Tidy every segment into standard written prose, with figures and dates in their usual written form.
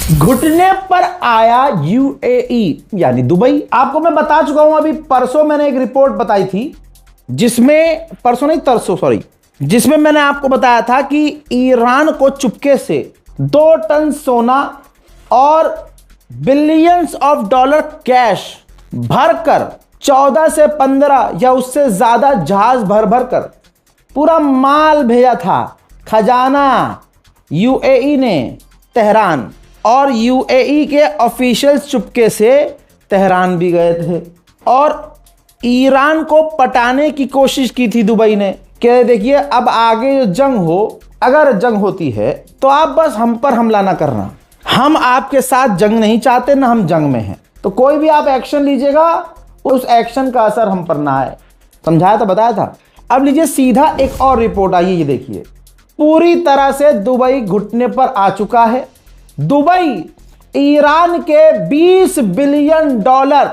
घुटने पर आया यूएई यानी दुबई। आपको मैं बता चुका हूं, अभी परसों मैंने एक रिपोर्ट बताई थी जिसमें जिसमें मैंने आपको बताया था कि ईरान को चुपके से 2 टन सोना और बिलियंस ऑफ डॉलर कैश भरकर 14 से 15 या उससे ज्यादा जहाज भर भर कर पूरा माल भेजा था खजाना यूएई ने तेहरान, और यूएई के ऑफिशियल्स चुपके से तेहरान भी गए थे और ईरान को पटाने की कोशिश की थी दुबई ने कि देखिए अब आगे जो जंग हो, अगर जंग होती है तो आप बस हम पर हमला ना करना, हम आपके साथ जंग नहीं चाहते, ना हम जंग में हैं, तो कोई भी आप एक्शन लीजिएगा उस एक्शन का असर हम पर ना आए। समझाया था, बताया था। अब लीजिए सीधा एक और रिपोर्ट आई है, ये देखिए। पूरी तरह से दुबई घुटने पर आ चुका है। दुबई ईरान के 20 बिलियन डॉलर,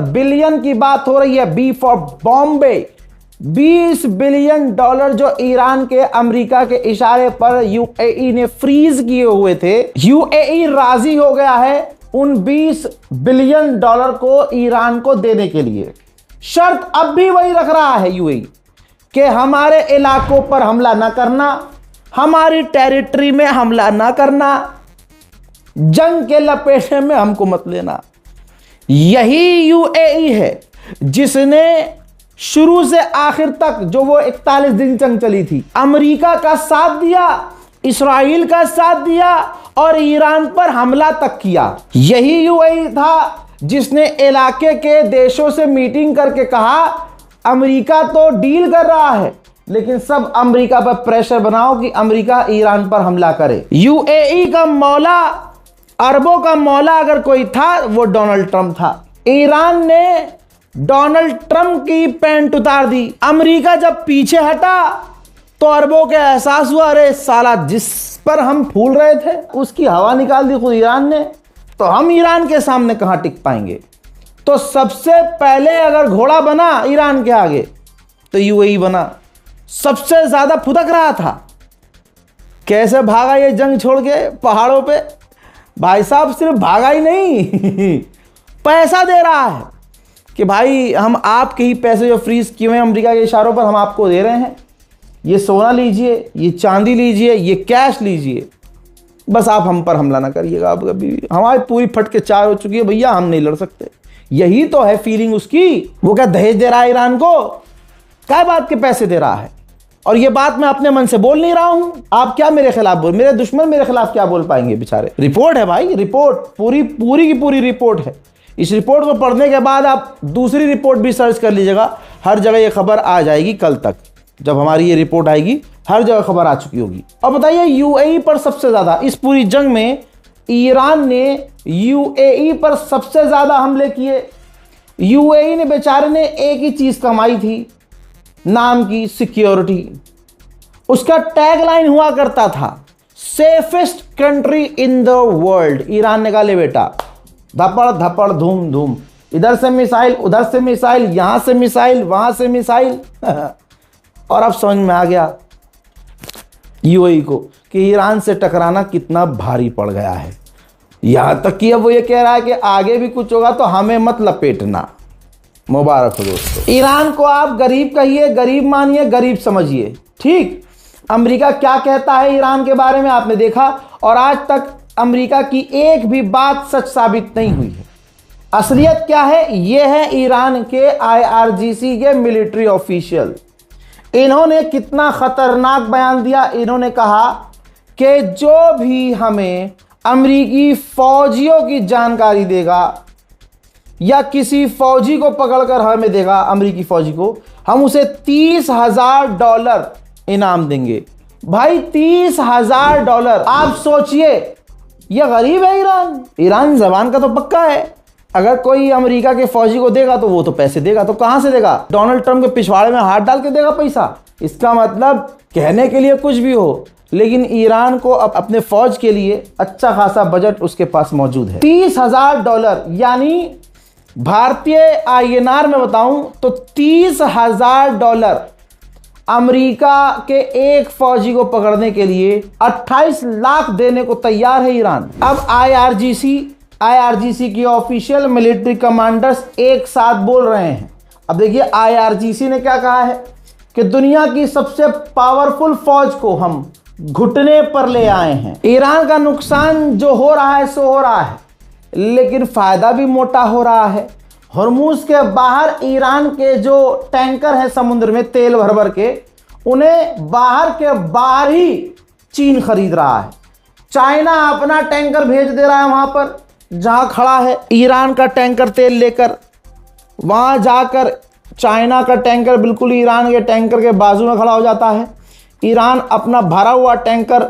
बिलियन की बात हो रही है, B for Bombay, 20 billion dollar जो ईरान के अमेरिका के इशारे पर यूएई ने फ्रीज किए हुए थे, यूएई राजी हो गया है उन 20 बिलियन डॉलर को ईरान को देने के लिए। शर्त अब भी वही रख रहा है यूएई कि हमारे इलाकों पर हमला ना करना, हमारी टेरिटरी में हमला ना करना, जंग के लपेटे में हमको मत लेना। यही यूएई है जिसने शुरू से आखिर तक जो वो 41 दिन जंग चली थी, अमेरिका का साथ दिया, इस्राइल का साथ दिया और ईरान पर हमला तक किया। यही यूएई था जिसने इलाके के देशों से मीटिंग करके कहा अमेरिका तो डील कर रहा है लेकिन सब अमेरिका पर प्रेशर बनाओ कि अमेरिका ईरान पर हमला करे। यूएई का मौला, अरबों का मौला अगर कोई था वो डोनाल्ड ट्रंप था। ईरान ने डोनाल्ड ट्रंप की पैंट उतार दी। अमेरिका जब पीछे हटा तो अरबों के एहसास हुआ, अरे साला जिस पर हम फूल रहे थे उसकी हवा निकाल दी खुद ईरान ने, तो हम ईरान के सामने कहां टिक पाएंगे। तो सबसे पहले अगर घोड़ा बना ईरान के आगे तो यूएई बना। सबसे ज्यादा फुदक रहा था। कैसे भागा ये जंग छोड़ के पहाड़ों पे? भाई साहब सिर्फ भागा ही नहीं पैसा दे रहा है कि भाई हम आपके ही पैसे जो फ्रीज किए हुए अमेरिका के इशारों पर हम आपको दे रहे हैं, ये सोना लीजिए, ये चांदी लीजिए, ये कैश लीजिए, बस आप हम पर हमला ना करिएगा। अब कभी हमारी पूरी फट के चार हो चुकी है भैया, हम नहीं लड़ सकते। यही तो है फीलिंग उसकी। वो क्या दहेज दे रहा है ईरान को? क्या बात के पैसे दे रहा है? और ये बात मैं अपने मन से बोल नहीं रहा हूं। आप क्या मेरे खिलाफ बोल, मेरे दुश्मन मेरे खिलाफ क्या बोल पाएंगे बेचारे? रिपोर्ट है भाई, रिपोर्ट पूरी की पूरी रिपोर्ट है। इस रिपोर्ट को पढ़ने के बाद आप दूसरी रिपोर्ट भी सर्च कर लीजिएगा, हर जगह ये खबर आ जाएगी। कल तक जब हमारी ये रिपोर्ट आएगी हर जगह खबर आ चुकी होगी। और बताइए यूएई पर सबसे ज्यादा इस पूरी जंग में ईरान ने यूएई पर सबसे ज्यादा हमले किए। यूएई ने बेचारे ने एक ही चीज कमाई थी, नाम की सिक्योरिटी। उसका टैगलाइन हुआ करता था safest country in the world. Iran ने कहा ले बेटा, धपड़ धपड़ धूम धूम, इधर से मिसाइल, उधर से मिसाइल, यहां से मिसाइल, वहां से मिसाइल और अब समझ में आ गया यूएई को कि ईरान से टकराना कितना भारी पड़ गया है। यहां तक कि अब वो ये कह रहा है कि आगे भी कुछ होगा तो हमें मत लपेटना। मुबारक हो दोस्तों। ईरान को आप गरीब कहिए, गरीब मानिए, गरीब समझिए, ठीक। अमेरिका क्या कहता है ईरान के बारे में आपने देखा, और आज तक अमेरिका की एक भी बात सच साबित नहीं हुई है। असलियत क्या है? ये है ईरान के आईआरजीसी के मिलिट्री ऑफिशियल। इन्होंने कितना खतरनाक बयान दिया। इन्होंने कहा कि जो भी हमें अमेरिकी फौजियों की जानकारी देगा या किसी फौजी को पकड़कर हमें देगा, अमेरिकी फौजी को, हम उसे $30,000 इनाम देंगे। भाई $30,000। आप सोचिए, यह गरीब है ईरान जबान का तो पक्का है। अगर कोई अमेरिका के फौजी को देगा तो वो तो पैसे देगा, तो कहां से देगा? डोनाल्ड ट्रंप के पिछवाड़े में हाथ डाल के देगा पैसा। इसका मतलब कहने के लिए कुछ भी हो, लेकिन ईरान को अब अपने फौज के लिए अच्छा खासा बजट उसके पास मौजूद है। $30,000 यानी भारतीय आईएनआर में बताऊं तो $30,000 अमेरिका के एक फौजी को पकड़ने के लिए 28 लाख देने को तैयार है ईरान। अब आईआरजीसी की ऑफिशियल मिलिट्री कमांडर्स एक साथ बोल रहे हैं। अब देखिए आईआरजीसी ने क्या कहा है कि दुनिया की सबसे पावरफुल फौज को हम घुटने पर ले आए हैं। ईरान का नुकसान जो हो रहा है सो हो रहा है, लेकिन फायदा भी मोटा हो रहा है। हॉर्मूज के बाहर ईरान के जो टैंकर हैं समुद्र में तेल भर भर के, उन्हें बाहर के बाहर ही चीन खरीद रहा है। चाइना अपना टैंकर भेज दे रहा है वहां पर जहां खड़ा है ईरान का टैंकर तेल लेकर, वहां जाकर चाइना का टैंकर बिल्कुल ईरान के टैंकर के बाजू में खड़ा हो जाता है। ईरान अपना भरा हुआ टैंकर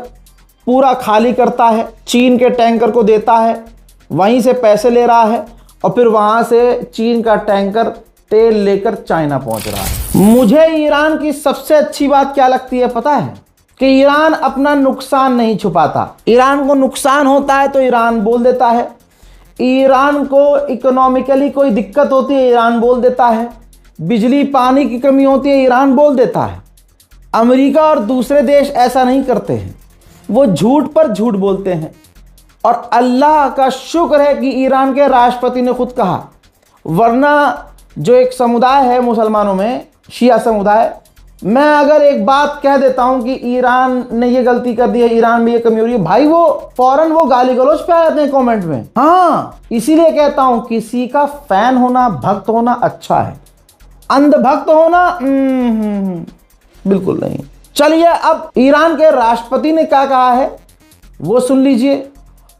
पूरा खाली करता है, चीन के टैंकर को देता है, वहीं से पैसे ले रहा है और फिर वहां से चीन का टैंकर तेल लेकर चाइना पहुंच रहा है। मुझे ईरान की सबसे अच्छी बात क्या लगती है पता है? कि ईरान अपना नुकसान नहीं छुपाता। ईरान को नुकसान होता है तो ईरान बोल देता है। ईरान को इकोनॉमिकली कोई दिक्कत होती है ईरान बोल देता है। बिजली पानी की कमी होती है ईरान बोल देता है। अमेरिका और दूसरे देश ऐसा नहीं करते हैं, वो झूठ पर झूठ बोलते हैं। और अल्लाह का शुक्र है कि ईरान के राष्ट्रपति ने खुद कहा, वरना जो एक समुदाय है मुसलमानों में, शिया समुदाय, मैं अगर एक बात कह देता हूं कि ईरान ने ये गलती कर दी है, ईरान में ये कमी हो रही है, भाई वो फौरन वो गाली गलौज पे आ जाते हैं कमेंट में। हाँ, इसीलिए कहता हूं किसी का फैन होना, भक्त होना अच्छा है, अंधभक्त होना बिल्कुल नहीं। चलिए अब ईरान के राष्ट्रपति ने क्या कहा है वो सुन लीजिए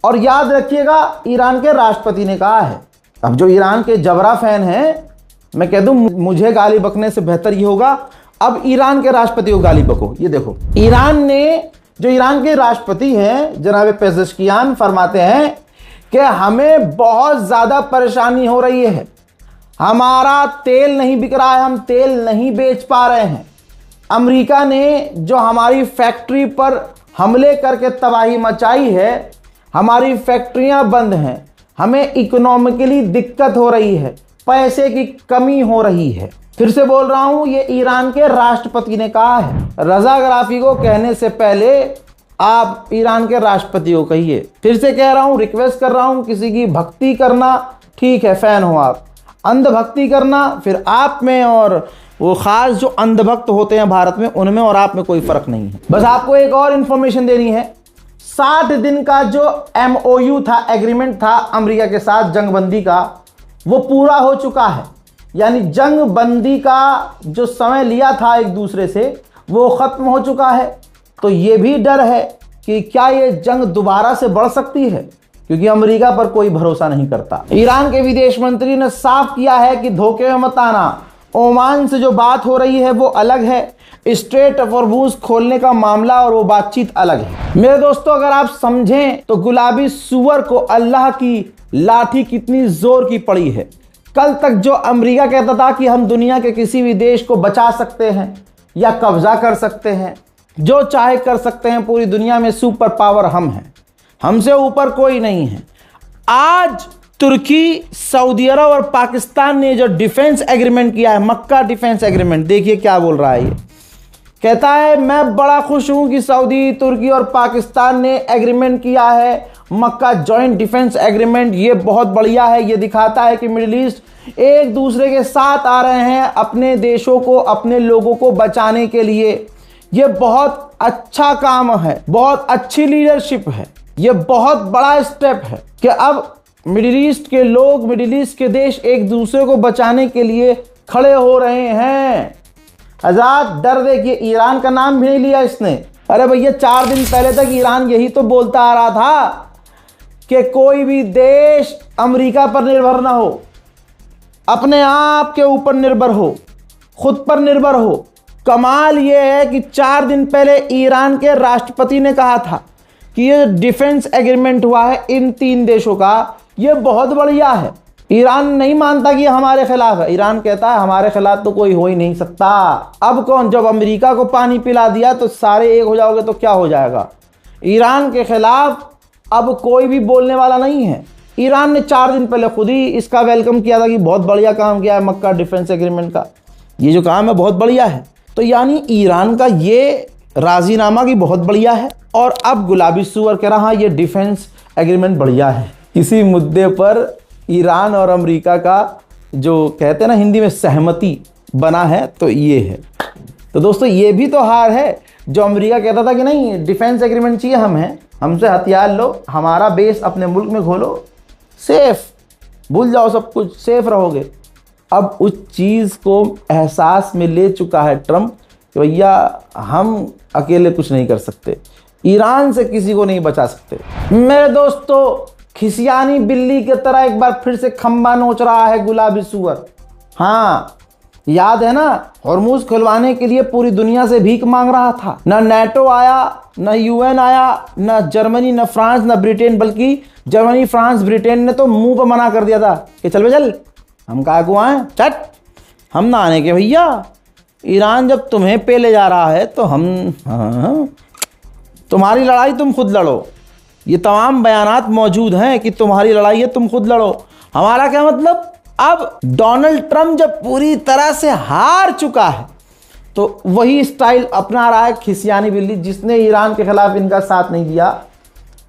और याद रखिएगा ईरान के राष्ट्रपति ने कहा है। अब जो ईरान के जबरा फैन हैं, मैं कह दूं मुझे गाली बकने से बेहतर ये होगा अब ईरान के राष्ट्रपति को गाली बको। ये देखो ईरान ने, जो ईरान के राष्ट्रपति हैं जनाब पेज़ेश्कियान, फरमाते हैं कि हमें बहुत ज्यादा परेशानी हो रही है, हमारा तेल नहीं बिक रहा है, हम तेल नहीं बेच पा रहे हैं। अमेरिका ने जो हमारी फैक्ट्री पर हमले करके तबाही मचाई है, हमारी फैक्ट्रियां बंद हैं, हमें इकोनॉमिकली दिक्कत हो रही है, पैसे की कमी हो रही है। फिर से बोल रहा हूं, ये ईरान के राष्ट्रपति ने कहा है। रजा गराफी को कहने से पहले आप ईरान के राष्ट्रपति को कहिए। फिर से कह रहा हूं, रिक्वेस्ट कर रहा हूं, किसी की भक्ति करना ठीक है, फैन हो आप, अंधभक्ति करना फिर आप में और वो खास जो अंधभक्त होते हैं भारत में, उनमें और आप में कोई फर्क नहीं है। बस आपको एक और इंफॉर्मेशन देनी है, 60 दिन का जो MOU था, एग्रीमेंट था अमेरिका के साथ जंगबंदी का, वो पूरा हो चुका है। यानी जंगबंदी का जो समय लिया था एक दूसरे से, वो खत्म हो चुका है। तो ये भी डर है कि क्या ये जंग दोबारा से बढ़ सकती है, क्योंकि अमेरिका पर कोई भरोसा नहीं करता। ईरान के विदेश मंत्री ने साफ किया है कि धोखे में मत आना, ओमान से जो बात हो रही है वो अलग है, स्ट्रेट ऑफ हॉर्मूज खोलने का मामला और वो बातचीत अलग है। मेरे दोस्तों, अगर आप समझें तो गुलाबी सुअर को अल्लाह की लाठी कितनी जोर की पड़ी है। कल तक जो अमेरिका कहता था कि हम दुनिया के किसी भी देश को बचा सकते हैं या कब्जा कर सकते हैं, जो चाहे कर सकते हैं, पूरी दुनिया में सुपर पावर हम हैं, हमसे ऊपर कोई नहीं है। आज तुर्की, सऊदी अरब और पाकिस्तान ने जो डिफेंस एग्रीमेंट किया है, मक्का डिफेंस एग्रीमेंट, देखिए क्या बोल रहा है ये। कहता है मैं बड़ा खुश हूं कि सऊदी, तुर्की और पाकिस्तान ने एग्रीमेंट किया है मक्का जॉइंट डिफेंस एग्रीमेंट। ये बहुत बढ़िया है, ये दिखाता है कि मिडिल ईस्ट एक दूसरे के साथ आ रहे हैं अपने देशों को, अपने लोगों को बचाने के लिए। ये बहुत अच्छा काम है, बहुत अच्छी लीडरशिप है, ये बहुत बड़ा स्टेप है कि अब मिडिल ईस्ट के लोग, मिडिल ईस्ट के देश एक दूसरे को बचाने के लिए खड़े हो रहे हैं। आजाद डर देखिए, ईरान का नाम भी नहीं लिया इसने। अरे भैया 4 दिन पहले तक ईरान यही तो बोलता आ रहा था कि कोई भी देश अमेरिका पर निर्भर ना हो, अपने आप के ऊपर निर्भर हो, खुद पर निर्भर हो। कमाल ये है कि 4 दिन पहले ईरान के राष्ट्रपति ने कहा था कि ये डिफेंस एग्रीमेंट हुआ है इन 3 देशों का, ये बहुत बढ़िया है। ईरान नहीं मानता कि हमारे खिलाफ है, ईरान कहता है हमारे खिलाफ तो कोई हो ही नहीं सकता। अब कौन, जब अमेरिका को पानी पिला दिया तो सारे एक हो जाओगे तो क्या हो जाएगा। ईरान के खिलाफ अब कोई भी बोलने वाला नहीं है। ईरान ने 4 दिन पहले खुद ही इसका वेलकम किया था कि बहुत बढ़िया काम किया है मक्का डिफेंस एग्रीमेंट का, ये जो काम है बहुत बढ़िया है। तो यानी ईरान का ये राजीनामा भी बहुत बढ़िया है। और अब गुलाबी सुअर कह रहा ये डिफेंस एग्रीमेंट बढ़िया है। किसी मुद्दे पर ईरान और अमेरिका का जो कहते हैं ना हिंदी में सहमति बना है तो ये है। तो दोस्तों ये भी तो हार है। जो अमेरिका कहता था कि नहीं डिफेंस एग्रीमेंट चाहिए हमें, हमसे हथियार लो, हमारा बेस अपने मुल्क में खोलो, सेफ, भूल जाओ सब कुछ, सेफ रहोगे। अब उस चीज़ को एहसास में ले चुका है ट्रंप कि भैया हम अकेले कुछ नहीं कर सकते, ईरान से किसी को नहीं बचा सकते। मेरे दोस्तों खिसियानी बिल्ली की तरह एक बार फिर से खंबा नोच रहा है गुलाबी सुअर। हाँ याद है ना, हॉर्मूज खुलवाने के लिए पूरी दुनिया से भीख मांग रहा था। न नेटो आया, न यूएन आया, न जर्मनी, न फ्रांस, न ब्रिटेन, बल्कि जर्मनी, फ्रांस, ब्रिटेन ने तो मुंह पर मना कर दिया था कि चल बे चल, हम कहा को आए, चट हम ना आने के भैया, ईरान जब तुम्हें पे ले जा रहा है तो हम, हाँ, तुम्हारी लड़ाई तुम खुद लड़ो। ये तमाम बयानात मौजूद हैं कि तुम्हारी लड़ाई है तुम खुद लड़ो। हमारा क्या मतलब? अब डोनाल्ड ट्रंप जब पूरी तरह से हार चुका है तो वही स्टाइल अपना रहा है खिसियानी बिल्ली। जिसने ईरान के खिलाफ इनका साथ नहीं दिया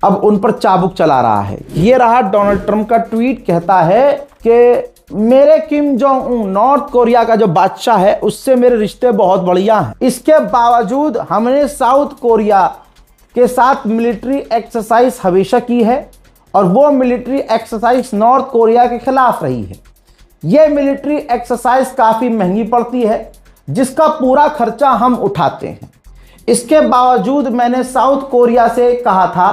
अब उन पर चाबुक चला रहा है। ये रहा डोनाल्ड ट्रंप का ट्वीट, कहता है कि मेरे Kim Jong Un north Korea का जो बादशाह है उससे मेरे रिश्ते बहुत बढ़िया हैं। इसके बावजूद हमने साउथ कोरिया के साथ मिलिट्री एक्सरसाइज हमेशा की है और वो मिलिट्री एक्सरसाइज नॉर्थ कोरिया के खिलाफ रही है। ये मिलिट्री एक्सरसाइज काफ़ी महंगी पड़ती है जिसका पूरा खर्चा हम उठाते हैं। इसके बावजूद मैंने साउथ कोरिया से कहा था,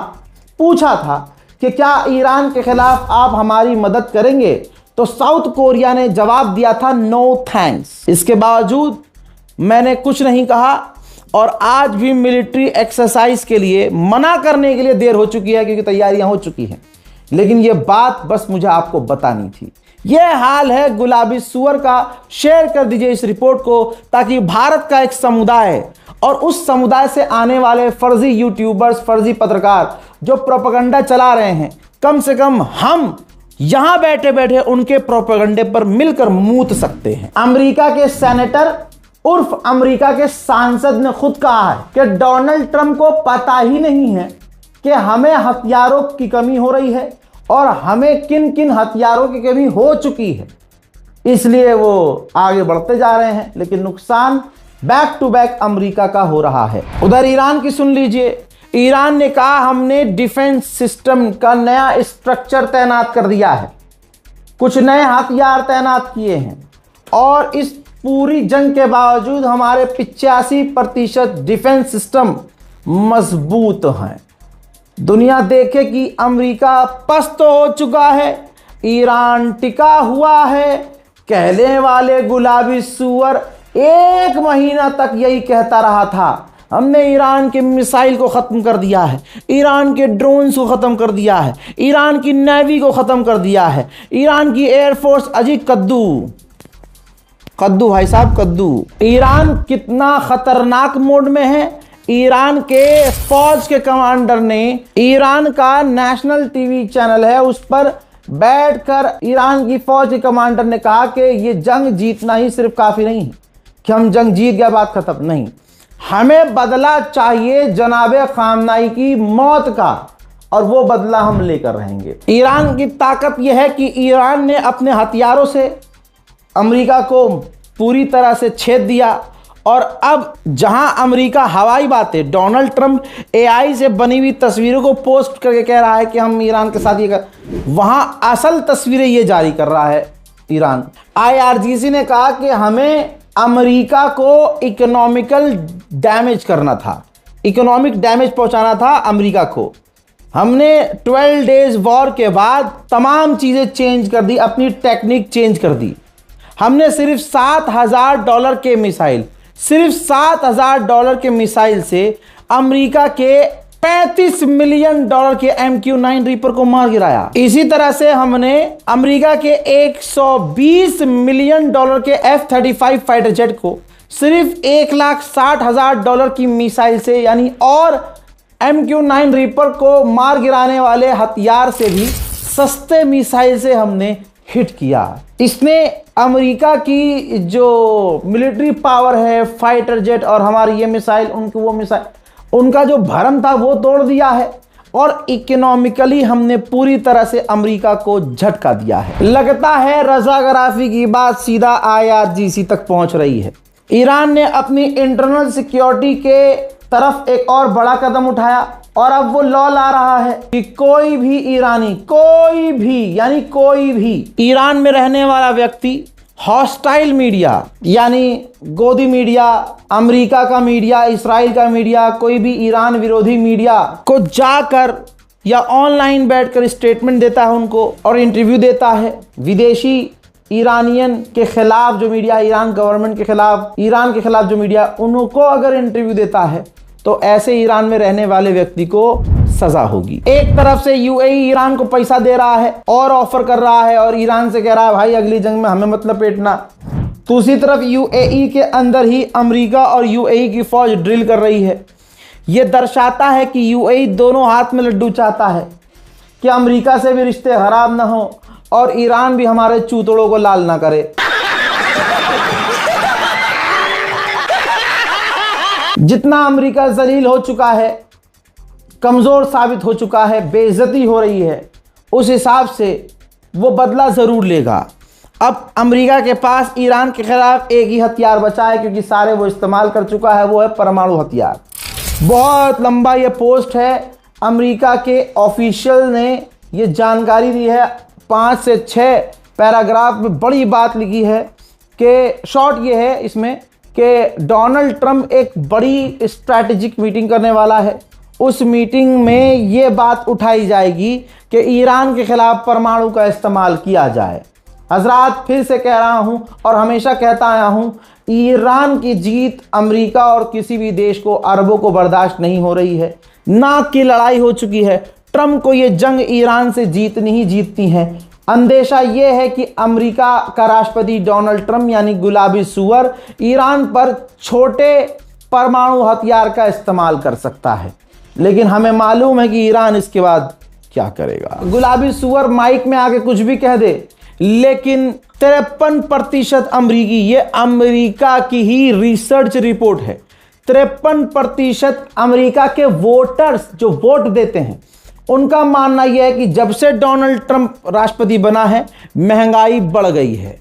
पूछा था कि क्या ईरान के खिलाफ आप हमारी मदद करेंगे, तो साउथ कोरिया ने जवाब दिया था नो थैंक्स। इसके बावजूद मैंने कुछ नहीं कहा और आज भी मिलिट्री एक्सरसाइज के लिए मना करने के लिए देर हो चुकी है क्योंकि तैयारियां हो चुकी हैं। लेकिन ये बात बस मुझे आपको बतानी थी। यह हाल है गुलाबी सुअर का। शेयर कर दीजिए इस रिपोर्ट को ताकि भारत का एक समुदाय और उस समुदाय से आने वाले फर्जी यूट्यूबर्स, फर्जी पत्रकार जो प्रोपेगेंडा चला रहे हैं, कम से कम हम यहां बैठे बैठे उनके प्रोपेगेंडे पर मिलकर मूत सकते हैं। अमेरिका के सेनेटर उर्फ अमेरिका के सांसद ने खुद कहा है कि डोनाल्ड ट्रंप को पता ही नहीं है कि हमें हथियारों की कमी हो रही है और हमें किन किन हथियारों की कमी हो चुकी है, इसलिए वो आगे बढ़ते जा रहे हैं। लेकिन नुकसान बैक टू बैक अमेरिका का हो रहा है। उधर ईरान की सुन लीजिए। ईरान ने कहा हमने डिफेंस सिस्टम का नया स्ट्रक्चर तैनात कर दिया है, कुछ नए हथियार तैनात किए हैं और इस पूरी जंग के बावजूद हमारे 85% डिफेंस सिस्टम मजबूत हैं। दुनिया देखे कि अमेरिका पस्त हो चुका है, ईरान टिका हुआ है। कहने वाले गुलाबी सुअर 1 महीना तक यही कहता रहा था, हमने ईरान के मिसाइल को ख़त्म कर दिया है, ईरान के ड्रोन्स को ख़त्म कर दिया है, ईरान की नेवी को ख़त्म कर दिया है, ईरान की एयरफोर्स अजी कद्दू भाई साहब कद्दू। ईरान कितना खतरनाक मोड में है। ईरान के फौज के कमांडर ने, ईरान का नेशनल टीवी चैनल है उस पर बैठकर ईरान की फौज के कमांडर ने कहा कि ये जंग जीतना ही सिर्फ काफ़ी नहीं है कि हम जंग जीत गया बात खत्म, नहीं, हमें बदला चाहिए जनाबे खामनाई की मौत का और वो बदला हम लेकर रहेंगे। ईरान की ताकत यह है कि ईरान ने अपने हथियारों से अमेरिका को पूरी तरह से छेद दिया और अब जहां अमेरिका हवाई बातें, डोनाल्ड ट्रंप एआई से बनी हुई तस्वीरों को पोस्ट करके कह रहा है कि हम ईरान के साथ ये कर, वहां असल तस्वीरें ये जारी कर रहा है ईरान। IRGC ने कहा कि हमें अमेरिका को इकोनॉमिकल डैमेज करना था, इकोनॉमिक डैमेज पहुंचाना था अमेरिका को। हमने 12 डेज वॉर के बाद तमाम चीज़ें चेंज कर दी, अपनी टेक्निक चेंज कर दी। हमने सिर्फ $7,000 के मिसाइल, सिर्फ $7,000 के मिसाइल से अमेरिका के $35 मिलियन के MQ-9 रीपर को मार गिराया। इसी तरह से हमने अमेरिका के $120 मिलियन के F-35 फाइटर जेट को सिर्फ $1,60,000 की मिसाइल से, यानी और MQ-9 रीपर को मार गिराने वाले हथियार से भी सस्ते मिसाइल से हमने हिट किया। इसने अमेरिका की जो मिलिट्री पावर है, फाइटर जेट और हमारी ये मिसाइल, उनकी वो मिसाइल, उनका जो भरम था वो तोड़ दिया है और इकोनॉमिकली हमने पूरी तरह से अमेरिका को झटका दिया है। लगता है रजागराफी की बात सीधा IRGC तक पहुंच रही है। ईरान ने अपनी इंटरनल सिक्योरिटी के तरफ एक और बड़ा कदम उठाया और अब वो लॉ ला रहा है कि कोई भी ईरानी, कोई भी यानी कोई भी ईरान में रहने वाला व्यक्ति हॉस्टाइल मीडिया यानी गोदी मीडिया, अमेरिका का मीडिया, इस्राइल का मीडिया, कोई भी ईरान विरोधी मीडिया को जाकर या ऑनलाइन बैठकर स्टेटमेंट देता है उनको और इंटरव्यू देता है। विदेशी ईरानियन के खिलाफ जो मीडिया, ईरान गवर्नमेंट के खिलाफ, ईरान के खिलाफ जो मीडिया, उनको अगर इंटरव्यू देता है तो ऐसे ईरान में रहने वाले व्यक्ति को सजा होगी। एक तरफ से UAE ईरान को पैसा दे रहा है और ऑफर कर रहा है और ईरान से कह रहा है भाई अगली जंग में हमें मत लपेटना। दूसरी तरफ UAE के अंदर ही अमेरिका और UAE की फौज ड्रिल कर रही है। यह दर्शाता है कि UAE दोनों हाथ में लड्डू चाहता है कि अमेरिका से भी रिश्ते खराब ना हो और ईरान भी हमारे चूतड़ों को लाल ना करे। जितना अमेरिका जलील हो चुका है, कमजोर साबित हो चुका है, बेइज्जती हो रही है, उस हिसाब से वो बदला जरूर लेगा। अब अमेरिका के पास ईरान के खिलाफ एक ही हथियार बचा है क्योंकि सारे वो इस्तेमाल कर चुका है, वो है परमाणु हथियार। बहुत लंबा ये पोस्ट है, अमेरिका के ऑफिशियल ने ये जानकारी दी है, 5 से 6 पैराग्राफ में बड़ी बात लिखी है कि शॉर्ट ये है इसमें कि डोनाल्ड ट्रंप एक बड़ी स्ट्रैटेजिक मीटिंग करने वाला है। उस मीटिंग में ये बात उठाई जाएगी कि ईरान के खिलाफ परमाणु का इस्तेमाल किया जाए। हजरात, फिर से कह रहा हूं और हमेशा कहता आया हूं, ईरान की जीत अमेरिका और किसी भी देश को, अरबों को बर्दाश्त नहीं हो रही है। नाक की लड़ाई हो चुकी है। ट्रंप को ये जंग ईरान से जीतनी ही जीतनी है। अंदेशा यह है कि अमेरिका का राष्ट्रपति डोनाल्ड ट्रंप यानी गुलाबी सुअर ईरान पर छोटे परमाणु हथियार का इस्तेमाल कर सकता है, लेकिन हमें मालूम है कि ईरान इसके बाद क्या करेगा। गुलाबी सुअर माइक में आके कुछ भी कह दे, लेकिन 53% अमरीकी, ये अमेरिका की ही रिसर्च रिपोर्ट है, 53% अमेरिका के वोटर्स जो वोट देते हैं उनका मानना यह है कि जब से डोनाल्ड ट्रंप राष्ट्रपति बना है महंगाई बढ़ गई है।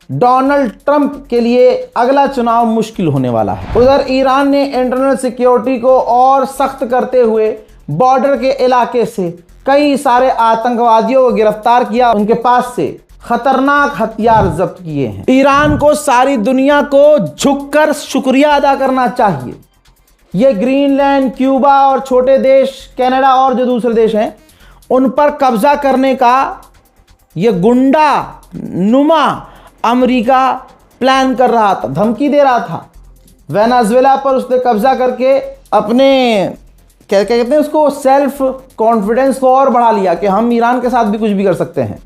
डोनाल्ड ट्रंप के लिए अगला चुनाव मुश्किल होने वाला है। उधर ईरान ने इंटरनल सिक्योरिटी को और सख्त करते हुए बॉर्डर के इलाके से कई सारे आतंकवादियों को गिरफ्तार किया, उनके पास से खतरनाक हथियार जब्त किए हैं। ईरान को सारी दुनिया को झुककर शुक्रिया अदा करना चाहिए। ये ग्रीनलैंड, क्यूबा और छोटे देश, कनाडा और जो दूसरे देश हैं, उन पर कब्जा करने का ये गुंडा नुमा अमेरिका प्लान कर रहा था, धमकी दे रहा था। वेनेजुएला पर उसने कब्जा करके अपने क्या कहते हैं उसको, सेल्फ कॉन्फिडेंस को और बढ़ा लिया कि हम ईरान के साथ भी कुछ भी कर सकते हैं।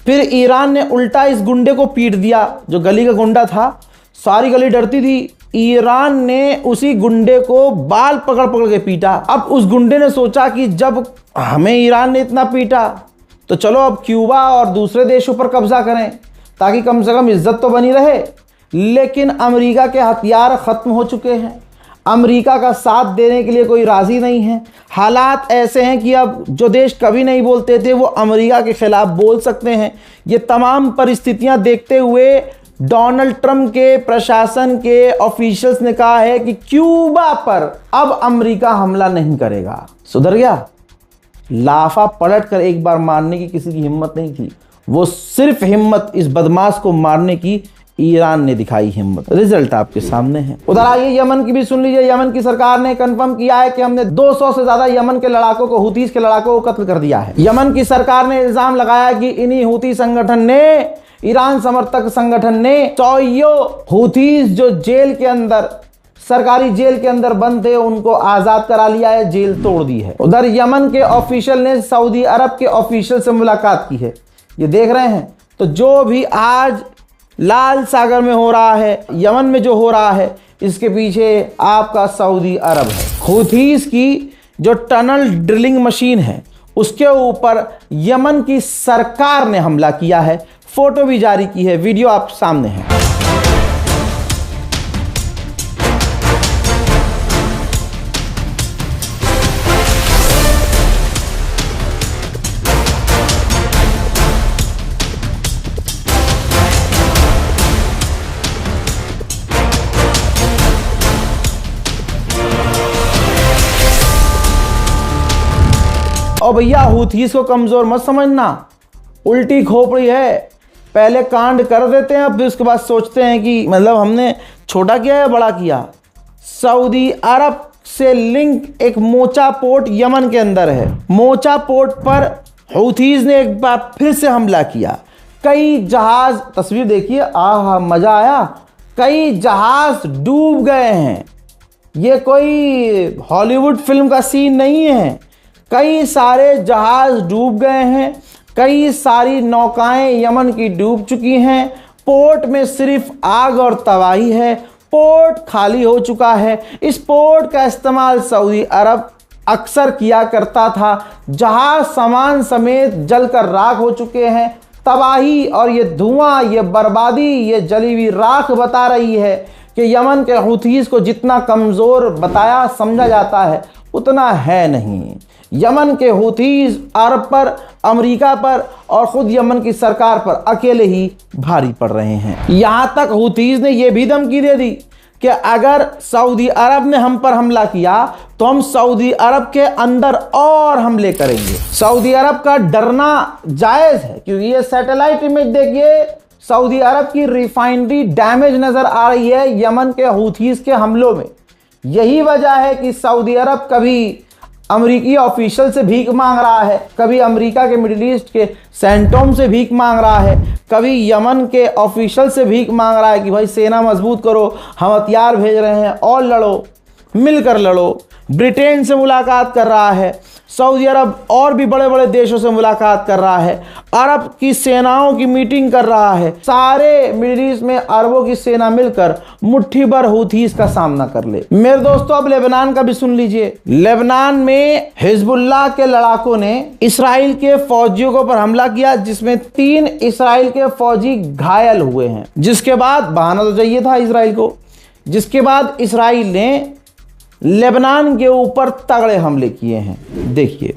फिर ईरान ने उल्टा इस गुंडे को पीट दिया, जो गली का गुंडा था। सारी गली डरती थी, ईरान ने उसी गुंडे को बाल पकड़ पकड़ के पीटा। अब उस गुंडे ने सोचा कि जब हमें ईरान ने इतना पीटा तो चलो अब क्यूबा और दूसरे देशों पर कब्जा करें ताकि कम से कम इज्जत तो बनी रहे। लेकिन अमेरिका के हथियार खत्म हो चुके हैं, अमेरिका का साथ देने के लिए कोई राजी नहीं है। हालात ऐसे हैं कि अब जो देश कभी नहीं बोलते थे वो अमेरिका के खिलाफ बोल सकते हैं। ये तमाम परिस्थितियां देखते हुए डोनाल्ड ट्रंप के प्रशासन के ऑफिशियल्स ने कहा है कि क्यूबा पर अब अमेरिका हमला नहीं करेगा। सुधर गया? लाफा पलट कर एक बार मारने की किसी की हिम्मत नहीं थी, वो सिर्फ हिम्मत इस बदमाश को मारने की ईरान ने दिखाई हिम्मत। रिजल्ट आपके सामने है। उधर आइए यमन की भी सुन लीजिए। यमन की सरकार ने कंफर्म किया है कि हमने 200 से ज्यादा यमन के लड़ाकों को, हुतीस के लड़ाकों को कत्ल कर दिया है। यमन की सरकार ने इल्जाम लगाया कि इन्हीं हुती संगठन ने, ईरान समर्थक संगठन ने चौयो हुतीस जो जेल के अंदर, सरकारी जेल के अंदर बंद थे, उनको आजाद करा लिया है, जेल तोड़ दी है। उधर यमन के ऑफिशियल ने सऊदी अरब के ऑफिशियल से मुलाकात की है। ये देख रहे हैं, तो जो भी आज लाल सागर में हो रहा है, यमन में जो हो रहा है, इसके पीछे आपका सऊदी अरब है। हुतीस की जो टनल ड्रिलिंग मशीन है उसके ऊपर यमन की सरकार ने हमला किया है, फोटो भी जारी की है। वीडियो आप सामने है। और भैया हूथीस को कमजोर मत समझना, उल्टी खोपड़ी है। पहले कांड कर देते हैं, अब उसके बाद सोचते हैं कि मतलब हमने छोटा किया या बड़ा किया। सऊदी अरब से लिंक एक मोचा पोर्ट यमन के अंदर है। मोचा पोर्ट पर हूथीज ने एक बार फिर से हमला किया। कई जहाज, तस्वीर देखिए, आहा मजा आया। कई जहाज डूब गए हैं। ये कोई हॉलीवुड फिल्म का सीन नहीं है। कई सारे जहाज डूब गए हैं। कई सारी नौकाएं यमन की डूब चुकी हैं। पोर्ट में सिर्फ आग और तबाही है। पोर्ट खाली हो चुका है। इस पोर्ट का इस्तेमाल सऊदी अरब अक्सर किया करता था। जहाज सामान समेत जलकर राख हो चुके हैं। तबाही और ये धुआं, ये बर्बादी, ये जली हुई राख बता रही है कि यमन के हूथीस को जितना कमज़ोर बताया समझा जाता है उतना है नहीं। यमन के हूथीस अरब पर, अमेरिका पर और खुद यमन की सरकार पर अकेले ही भारी पड़ रहे हैं। यहां तक हूथीस ने यह भी धमकी दे दी कि अगर सऊदी अरब ने हम पर हमला किया तो हम सऊदी अरब के अंदर और हमले करेंगे। सऊदी अरब का डरना जायज है, क्योंकि ये सैटेलाइट इमेज देखिए, सऊदी अरब की रिफाइनरी डैमेज नजर आ रही है यमन के हूथीस के हमलों में। यही वजह है कि सऊदी अरब कभी अमेरिकी ऑफिशियल से भीख मांग रहा है, कभी अमेरिका के मिडिल ईस्ट के सेंटोम से भीख मांग रहा है, कभी यमन के ऑफिशियल से भीख मांग रहा है कि भाई सेना मजबूत करो, हम हथियार भेज रहे हैं और लड़ो, मिलकर लड़ो। ब्रिटेन से मुलाकात कर रहा है, सऊदी अरब और भी बड़े बड़े देशों से मुलाकात कर रहा है, अरब की सेनाओं की मीटिंग कर रहा है। सारे मिडिल ईस्ट में अरबों की सेना मिलकर मुट्ठी भर हूथीस का सामना कर ले। मेरे दोस्तों, अब लेबनान का भी सुन लीजिए। लेबनान में हिजबुल्लाह के लड़ाकों ने इसराइल के फौजियों के ऊपर हमला किया, जिसमें 3 इसराइल के फौजी घायल हुए हैं। जिसके बाद बहाना तो चाहिए था इसराइल को, जिसके बाद इसराइल ने लेबनान के ऊपर तगड़े हमले किए हैं। देखिए,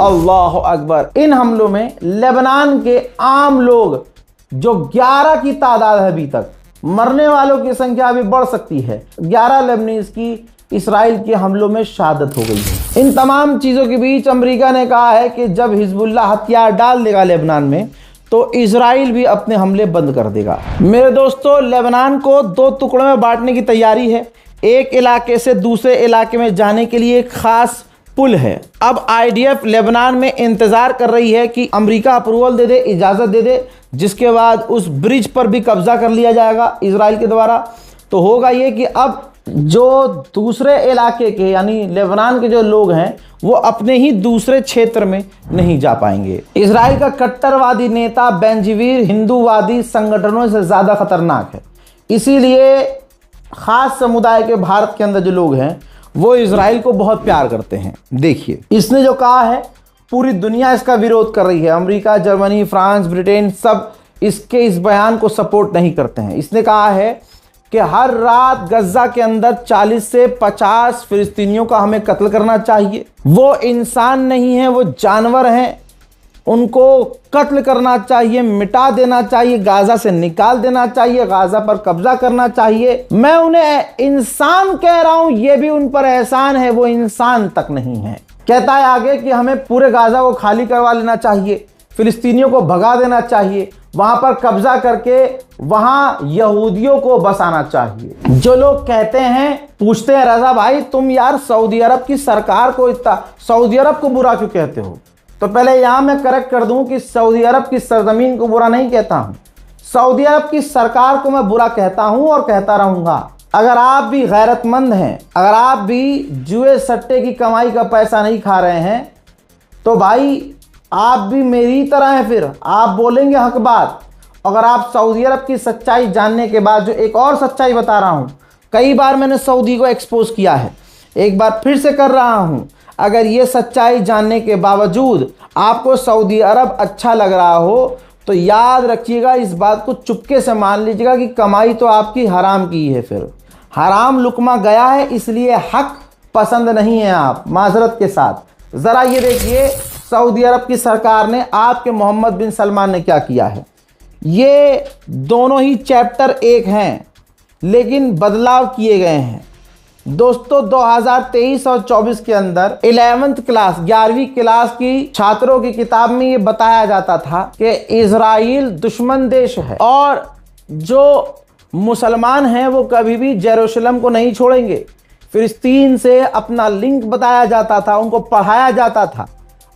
अल्लाह अकबर। इन हमलों में लेबनान के आम लोग, जो 11 की तादाद है, अभी तक मरने वालों की संख्या अभी बढ़ सकती है। 11 लेबनीज की इसराइल के हमलों में शहादत हो गई है। इन तमाम चीज़ों के बीच अमेरिका ने कहा है कि जब हिजबुल्लाह हथियार डाल देगा लेबनान में तो इसराइल भी अपने हमले बंद कर देगा। मेरे दोस्तों, लेबनान को 2 टुकड़ों में बांटने की तैयारी है। एक इलाके से दूसरे इलाके में जाने के लिए एक खास पुल है। अब आईडीएफ लेबनान में इंतजार कर रही है कि अमेरिका अप्रूवल दे दे, इजाज़त दे दे, जिसके बाद उस ब्रिज पर भी कब्जा कर लिया जाएगा इसराइल के द्वारा। तो होगा ये कि अब जो दूसरे इलाके के यानी लेबनान के जो लोग हैं वो अपने ही दूसरे क्षेत्र में नहीं जा पाएंगे। इसराइल का कट्टरवादी नेता बेंजीवीर हिंदूवादी संगठनों से ज़्यादा खतरनाक है। इसीलिए ख़ास समुदाय के भारत के अंदर जो लोग हैं वो इसराइल को बहुत प्यार करते हैं। देखिए, इसने जो कहा है पूरी दुनिया इसका विरोध कर रही है। अमेरिका, जर्मनी, फ्रांस, ब्रिटेन सब इसके इस बयान को सपोर्ट नहीं करते हैं। इसने कहा है कि हर रात गज्जा के अंदर 40 से 50 फिलिस्तीनियों का हमें कत्ल करना चाहिए। वो इंसान नहीं है, वो जानवर हैं, उनको कत्ल करना चाहिए, मिटा देना चाहिए, गाजा से निकाल देना चाहिए, गाजा पर कब्जा करना चाहिए। मैं उन्हें इंसान कह रहा हूं, ये भी उन पर एहसान है, वो इंसान तक नहीं है। कहता है आगे कि हमें पूरे गाजा को खाली करवा लेना चाहिए, फिलिस्तीनियों को भगा देना चाहिए, वहां पर कब्जा करके वहां यहूदियों को बसाना चाहिए। जो लोग कहते हैं, पूछते हैं रजा भाई तुम यार सऊदी अरब की सरकार को इतना, सऊदी अरब को बुरा क्यों कहते हो? तो पहले यहां मैं करेक्ट कर दूं कि सऊदी अरब की सरजमीन को बुरा नहीं कहता हूं, सऊदी अरब की सरकार को मैं बुरा कहता हूं और कहता रहूंगा। अगर आप भी गैरतमंद हैं, अगर आप भी जुए सट्टे की कमाई का पैसा नहीं खा रहे हैं, तो भाई आप भी मेरी तरह हैं, फिर आप बोलेंगे हक बात। अगर आप सऊदी अरब की सच्चाई जानने के बाद, जो एक और सच्चाई बता रहा हूं, कई बार मैंने सऊदी को एक्सपोज किया है, एक बार फिर से कर रहा हूं, अगर ये सच्चाई जानने के बावजूद आपको सऊदी अरब अच्छा लग रहा हो तो याद रखिएगा, इस बात को चुपके से मान लीजिएगा कि कमाई तो आपकी हराम की है, फिर हराम लुकमा गया है, इसलिए हक पसंद नहीं है आप, माजरत के साथ। ज़रा ये देखिए सऊदी अरब की सरकार ने, आपके मोहम्मद बिन सलमान ने क्या किया है। ये दोनों ही चैप्टर एक हैं लेकिन बदलाव किए गए हैं। दोस्तों 2023 और 24 के अंदर 11th क्लास 11वीं क्लास की छात्रों की किताब में ये बताया जाता था कि इजराइल दुश्मन देश है और जो मुसलमान हैं वो कभी भी जेरूशलम को नहीं छोड़ेंगे। फिलिस्तीन से अपना लिंक बताया जाता था, उनको पढ़ाया जाता था।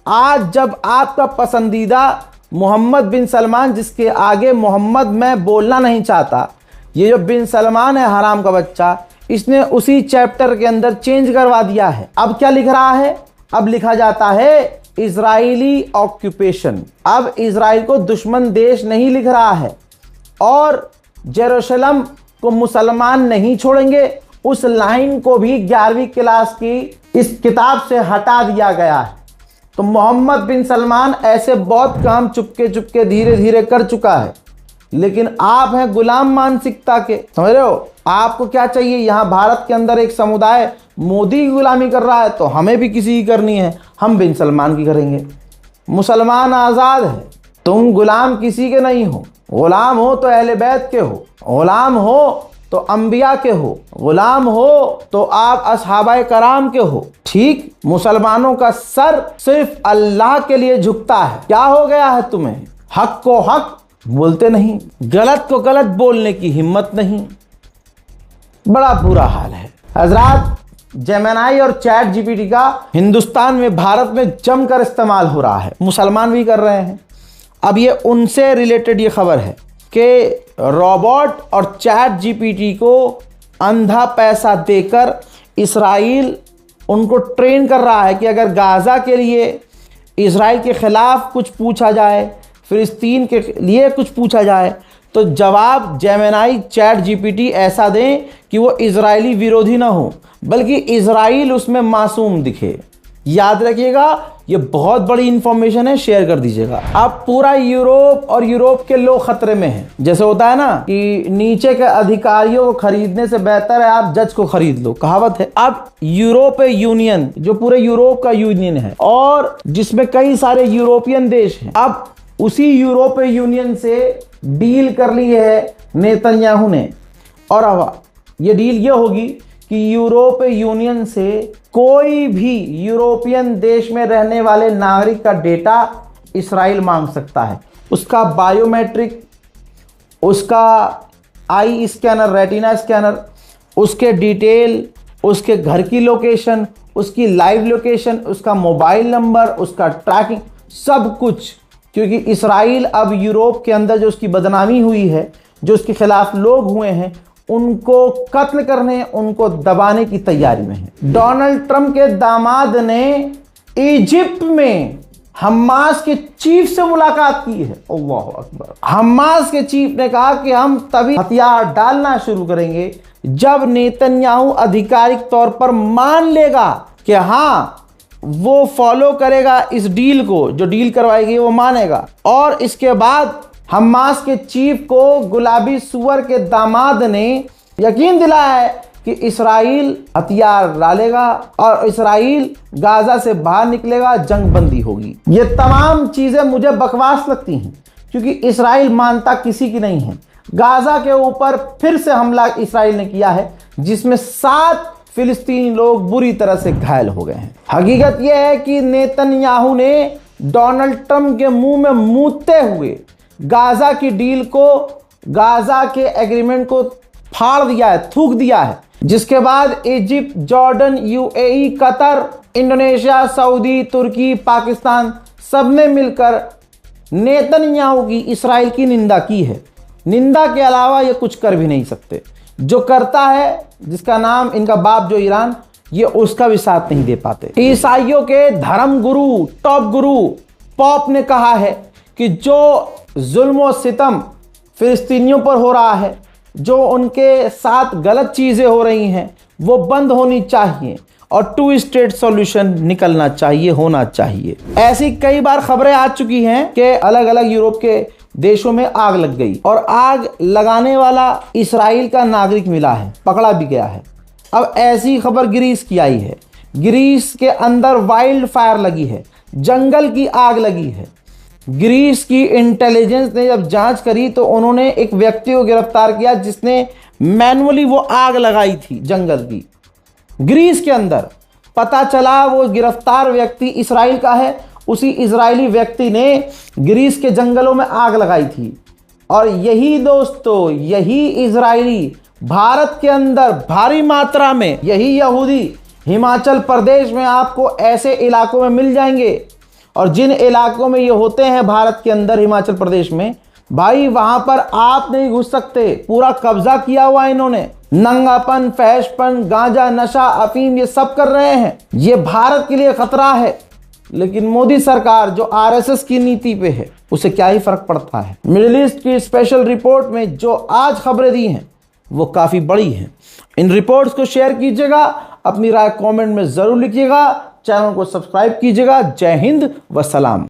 आज जब आपका पसंदीदा मोहम्मद बिन सलमान, जिसके आगे मोहम्मद मैं बोलना नहीं चाहता, ये जो बिन सलमान है हराम का बच्चा, इसने उसी चैप्टर के अंदर चेंज करवा दिया है। अब क्या लिख रहा है? अब लिखा जाता है इजरायली ऑक्यूपेशन। अब इजराइल को दुश्मन देश नहीं लिख रहा है और जेरूशलम को मुसलमान नहीं छोड़ेंगे, उस लाइन को भी 11वीं क्लास की इस किताब से हटा दिया गया है। तो मोहम्मद बिन सलमान ऐसे बहुत काम चुपके चुपके धीरे धीरे कर चुका है, लेकिन आप हैं गुलाम मानसिकता के, समझ रहे हो? आपको क्या चाहिए? यहाँ भारत के अंदर एक समुदाय मोदी की गुलामी कर रहा है तो हमें भी किसी की करनी है, हम बिन सलमान की करेंगे। मुसलमान आज़ाद है, तुम गुलाम किसी के नहीं हो। गुलाम हो तो अहले बैत के हो, गुलाम हो तो अंबिया के हो, गुलाम हो तो आप असहाबाए कराम के हो। ठीक, मुसलमानों का सर सिर्फ अल्लाह के लिए झुकता है। क्या हो गया है तुम्हें? हक को हक बोलते नहीं, गलत को गलत बोलने की हिम्मत नहीं। बड़ा बुरा हाल है हजरात। जेमिनी और चैट जीपीटी का हिंदुस्तान में, भारत में जमकर इस्तेमाल हो रहा है, मुसलमान भी कर रहे हैं। अब ये उनसे रिलेटेड ये खबर है कि रोबोट और चैट जीपीटी को अंधा पैसा देकर इसराइल उनको ट्रेन कर रहा है कि अगर गाज़ा के लिए इसराइल के ख़िलाफ़ कुछ पूछा जाए, फिलिस्तीन के लिए कुछ पूछा जाए, तो जवाब जेमिनी चैट जीपीटी ऐसा दें कि वो इजरायली विरोधी ना हो, बल्कि इजराइल उसमें मासूम दिखे। याद रखिएगा, ये बहुत बड़ी इंफॉर्मेशन है, शेयर कर दीजिएगा। अब पूरा यूरोप और यूरोप के लोग खतरे में हैं। जैसे होता है ना कि नीचे के अधिकारियों को खरीदने से बेहतर है आप जज को खरीद लो, कहावत है। अब यूरोपीय यूनियन, जो पूरे यूरोप का यूनियन है और जिसमें कई सारे यूरोपियन देश हैं, अब उसी यूरोपीय यूनियन से डील कर ली है नेतन्याहू ने। और अब ये डील ये होगी कि यूरोपीय यूनियन से कोई भी यूरोपियन देश में रहने वाले नागरिक का डेटा इसराइल मांग सकता है। उसका बायोमेट्रिक, उसका आई स्कैनर, रेटिना स्कैनर, उसके डिटेल, उसके घर की लोकेशन, उसकी लाइव लोकेशन, उसका मोबाइल नंबर, उसका ट्रैकिंग, सब कुछ। क्योंकि इसराइल अब यूरोप के अंदर जो उसकी बदनामी हुई है, जो उसके खिलाफ लोग हुए हैं, उनको कत्ल करने, उनको दबाने की तैयारी में है। डोनाल्ड ट्रंप के दामाद ने इजिप्ट में हमास के चीफ से मुलाकात की है। अल्लाहु अकबर। हमास के चीफ ने कहा कि हम तभी हथियार डालना शुरू करेंगे जब नेतन्याहू आधिकारिक तौर पर मान लेगा कि हाँ वो फॉलो करेगा इस डील को, जो डील करवाएगी वो मानेगा। और इसके बाद हमास के चीफ को गुलाबी सुअर के दामाद ने यकीन दिलाया है कि इसराइल हथियार डालेगा और इसराइल गाजा से बाहर निकलेगा, जंग बंदी होगी। ये तमाम चीजें मुझे बकवास लगती हैं क्योंकि इसराइल मानता किसी की नहीं है। गाजा के ऊपर फिर से हमला इसराइल ने किया है जिसमें 7 फिलिस्तीनी लोग बुरी तरह से घायल हो गए हैं। हकीकत यह है कि नेतन्याहू ने डोनाल्ड ट्रंप के मुंह में मूतते हुए गाजा की डील को, गाजा के एग्रीमेंट को फाड़ दिया है, थूक दिया है। जिसके बाद Egypt, Jordan, UAE, Qatar, Indonesia, Saudi, Turkey, Pakistan सबने मिलकर नेतन्याहू की, इस्राइल की निंदा की है। निंदा के अलावा ये कुछ कर भी नहीं सकते। जो करता है, जिसका नाम इनका बाप जो ईरान, ये उसका भी साथ नहीं दे पाते। ईसाइयों के धर्म गुरु, टॉप गुरु पॉप ने कहा है कि जो जुल्म और सितम फिलिस्तीनियों पर हो रहा है, जो उनके साथ गलत चीजें हो रही हैं, वो बंद होनी चाहिए और 2 स्टेट सॉल्यूशन निकलना चाहिए, होना चाहिए। ऐसी कई बार खबरें आ चुकी हैं कि अलग अलग यूरोप के देशों में आग लग गई और आग लगाने वाला इस्राइल का नागरिक मिला है, पकड़ा भी गया है। अब ऐसी खबर ग्रीस की आई है। ग्रीस के अंदर वाइल्ड फायर लगी है, जंगल की आग लगी है। ग्रीस की इंटेलिजेंस ने जब जांच करी तो उन्होंने एक व्यक्ति को गिरफ्तार किया जिसने मैनुअली वो आग लगाई थी जंगल की। ग्रीस के अंदर पता चला वो गिरफ्तार व्यक्ति इस्राइल का है। उसी इजरायली व्यक्ति ने ग्रीस के जंगलों में आग लगाई थी। और यही दोस्तों, यही इजरायली भारत के अंदर भारी मात्रा में, यही यहूदी हिमाचल प्रदेश में आपको ऐसे इलाकों में मिल जाएंगे। और जिन इलाकों में ये होते हैं भारत के अंदर, हिमाचल प्रदेश में, भाई वहां पर आप नहीं घुस सकते। पूरा कब्जा किया हुआ है इन्होंने। नंगापन, फैशपन, गांजा, नशा, अफीम ये सब कर रहे हैं। ये भारत के लिए खतरा है। लेकिन मोदी सरकार जो आरएसएस की नीति पे है, उसे क्या ही फर्क पड़ता है। मिडिल ईस्ट की स्पेशल रिपोर्ट में जो आज खबरें दी हैं वो काफी बड़ी हैं। इन रिपोर्ट्स को शेयर कीजिएगा, अपनी राय कमेंट में जरूर लिखिएगा, चैनल को सब्सक्राइब कीजिएगा। जय हिंद व सलाम।